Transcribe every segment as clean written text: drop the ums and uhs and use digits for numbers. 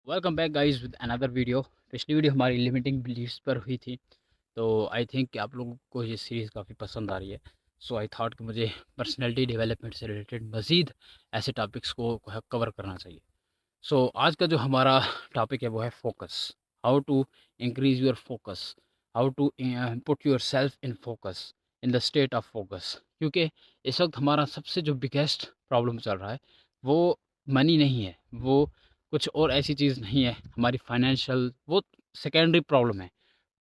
Welcome back guys with another video. पिछली video हमारी limiting beliefs पर हुई थी। तो आई थिंक कि आप लोगों को ये सीरीज़ काफ़ी पसंद आ रही है। सो आई थॉट कि मुझे पर्सनैलिटी डेवलपमेंट से रिलेटेड मज़ीद ऐसे टॉपिक्स को कवर करना चाहिए। सो आज का जो हमारा टॉपिक है वो है focus. How to increase your focus, how to put yourself in focus, in the state of focus. क्योंकि इस वक्त हमारा सबसे जो बिगेस्ट प्रॉब्लम चल रहा है वो मनी नहीं है, वो कुछ और ऐसी चीज़ नहीं है, हमारी फाइनेंशियल वो सेकेंडरी प्रॉब्लम है।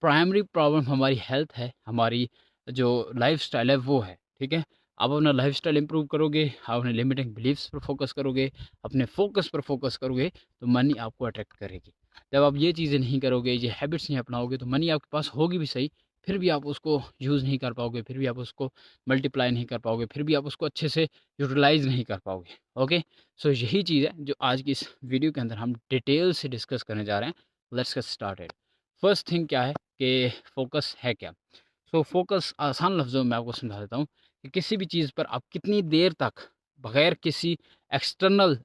प्राइमरी प्रॉब्लम हमारी हेल्थ है, हमारी जो लाइफ़स्टाइल है वो है, ठीक है? आप अपना लाइफ़स्टाइल इम्प्रूव करोगे, आप अपने लिमिटिंग बिलीफ्स पर फोकस करोगे, अपने फोकस पर फोकस करोगे, तो मनी आपको अट्रैक्ट करेगी। जब आप ये चीज़ें नहीं करोगे, ये हैबिट्स नहीं अपनाओगे, तो मनी आपके पास होगी भी सही, फिर भी आप उसको यूज़ नहीं कर पाओगे, फिर भी आप उसको मल्टीप्लाई नहीं कर पाओगे, फिर भी आप उसको अच्छे से यूटिलाइज़ नहीं कर पाओगे। ओके? सो यही चीज़ है जो आज की इस वीडियो के अंदर हम डिटेल से डिस्कस करने जा रहे हैं। Let's get started. First thing क्या है कि फोकस है क्या? सो फोकस आसान लफ्ज़ों में मैं आपको समझा देता हूँ कि किसी भी चीज़ पर आप कितनी देर तक बगैर किसी एक्सटर्नल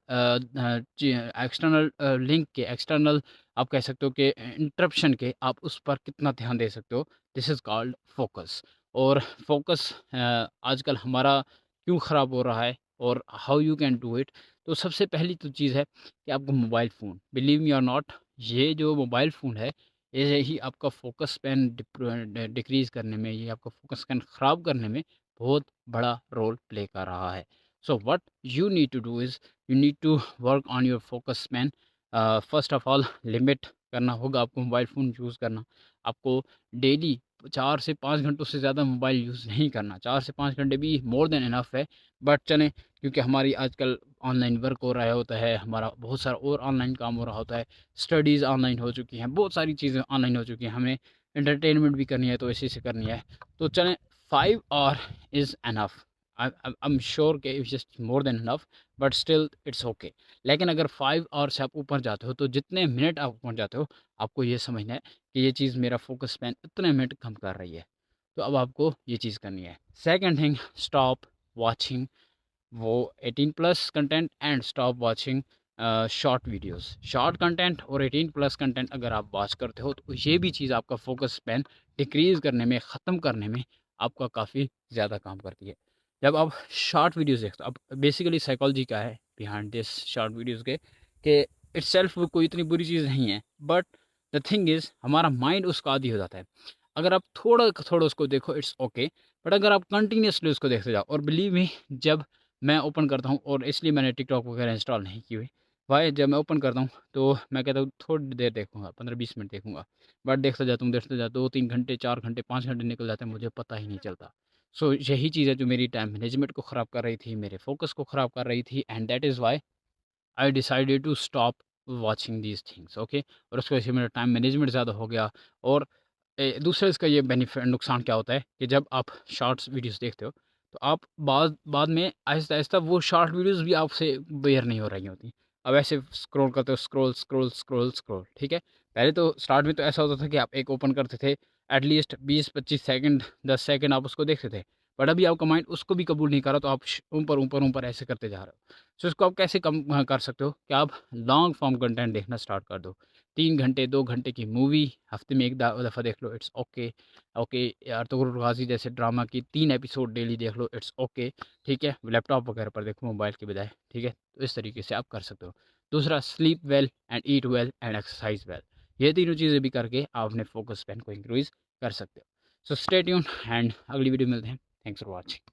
लिंक के, एक्सटर्नल आप कह सकते हो कि इंटरप्शन के, आप उस पर कितना ध्यान दे सकते हो, दिस इज़ कॉल्ड फोकस। और फोकस आजकल हमारा क्यों ख़राब हो रहा है और how you can do it. तो सबसे पहली तो चीज़ है कि आपको मोबाइल फ़ोन, बिलीव मी और नॉट, ये जो मोबाइल फ़ोन है ये ही आपका फ़ोकस स्पैन डिक्रीज़ करने में, ये आपका फ़ोकस स्पैन ख़राब करने में बहुत बड़ा रोल प्ले कर रहा है। So what you need to do is you need to work on your focus span. First of all limit करना होगा आपको मोबाइल फ़ोन यूज़ करना। आपको डेली 4 से 5 घंटों से ज़्यादा मोबाइल यूज़ नहीं करना। 4 से 5 घंटे भी मोर देन इनफ है, बट चलें, क्योंकि हमारी आजकल ऑनलाइन वर्क हो रहा होता है, हमारा बहुत सारा और ऑनलाइन काम हो रहा होता है, स्टडीज़ ऑनलाइन हो चुकी हैं, बहुत सारी चीज़ें ऑनलाइन हो चुकी हैं, हमें एंटरटेनमेंट भी करनी है तो इसी से करनी है। तो चलें, 5 hour is enough. I I am sure कि it's just more than enough, but still it's okay. लेकिन अगर 5 आवर से आप ऊपर जाते हो तो जितने मिनट आप ऊपर जाते हो, आपको ये समझना है कि ये चीज़ मेरा फोकस स्पैन इतने मिनट कम कर रही है। तो अब आपको ये चीज़ करनी है। सेकंड थिंग, स्टॉप वॉचिंग वो 18 plus content and stop watching short videos. Short content और 18 प्लस कंटेंट अगर आप वॉच करते हो तो ये भी चीज़ आपका फोकस स्पैन डिक्रीज़ करने में, ख़त्म करने में आपका काफ़ी ज़्यादा काम करती है। जब आप शॉर्ट वीडियोस देखते हो, अब बेसिकली साइकोलॉजी क्या है बिहाइंड दिस शॉर्ट वीडियोस के, कि इट्सेल्फ वो कोई इतनी बुरी चीज़ नहीं है, बट द थिंग इज़ हमारा माइंड उसका आदी हो जाता है। अगर आप थोड़ा थोड़ा उसको देखो इट्स ओके, बट अगर आप कंटिन्यूसली उसको देखते जाओ, और बिलीव मी, जब मैं ओपन करता हूँ, और इसलिए मैंने टिकटॉक वगैरह इंस्टॉल नहीं की हुई। वाई, जब मैं ओपन करता हूँ तो मैं कहता हूँ थोड़ी देर देखूँगा, 15-20 मिनट देखूँगा, बट देखता जाता 2-3 घंटे, 4 घंटे, 5 घंटे निकल जाते हैं, मुझे पता ही नहीं चलता। सो यही चीज़ है जो मेरी टाइम मैनेजमेंट को ख़राब कर रही थी, मेरे फोकस को ख़राब कर रही थी, and that is why I decided to stop watching these things. Okay? और उसकी वजह से मेरा टाइम मैनेजमेंट ज़्यादा हो गया। और दूसरा इसका ये बेनिफिट, नुकसान क्या होता है कि जब आप शॉर्ट्स वीडियोस देखते हो तो आप बाद बाद में आहिस्ता आहिस्ता वो शॉर्ट वीडियोस भी आपसे बेयर नहीं हो रही होती। अब ऐसे स्क्रॉल करते हो, स्क्रॉल स्क्रॉल स्क्रॉल स्क्रॉल, ठीक है? पहले तो स्टार्ट में तो ऐसा होता था कि आप एक ओपन करते थे, एटलीस्ट 20-25 सेकंड, 10 सेकंड आप उसको देखते थे, बट अभी आपका माइंड उसको भी कबूल नहीं कर रहा, तो आप ऊपर ऊपर ऊपर ऐसे करते जा रहे हो। सो इसको आप कैसे कम कर सकते हो कि आप लॉन्ग फॉर्म कंटेंट देखना स्टार्ट कर दो। 3 घंटे, 2 घंटे की मूवी हफ्ते में एक दफ़ा देख लो, it's okay. Okay, Ertugrul Ghazi जैसे ड्रामा की 3 एपिसोड डेली देख लो, इट्स ओके। ठीक है? लैपटॉप वगैरह पर देखो मोबाइल की बजाय, ठीक है? तो इस तरीके से आप कर सकते हो। दूसरा, sleep well and eat well and exercise well. ये तीनों चीज़ें भी करके आप अपने फोकस स्पैन को इंक्रीज़ कर सकते हो। सो स्टे ट्यून्ड, एंड अगली वीडियो मिलते हैं। Thanks for watching.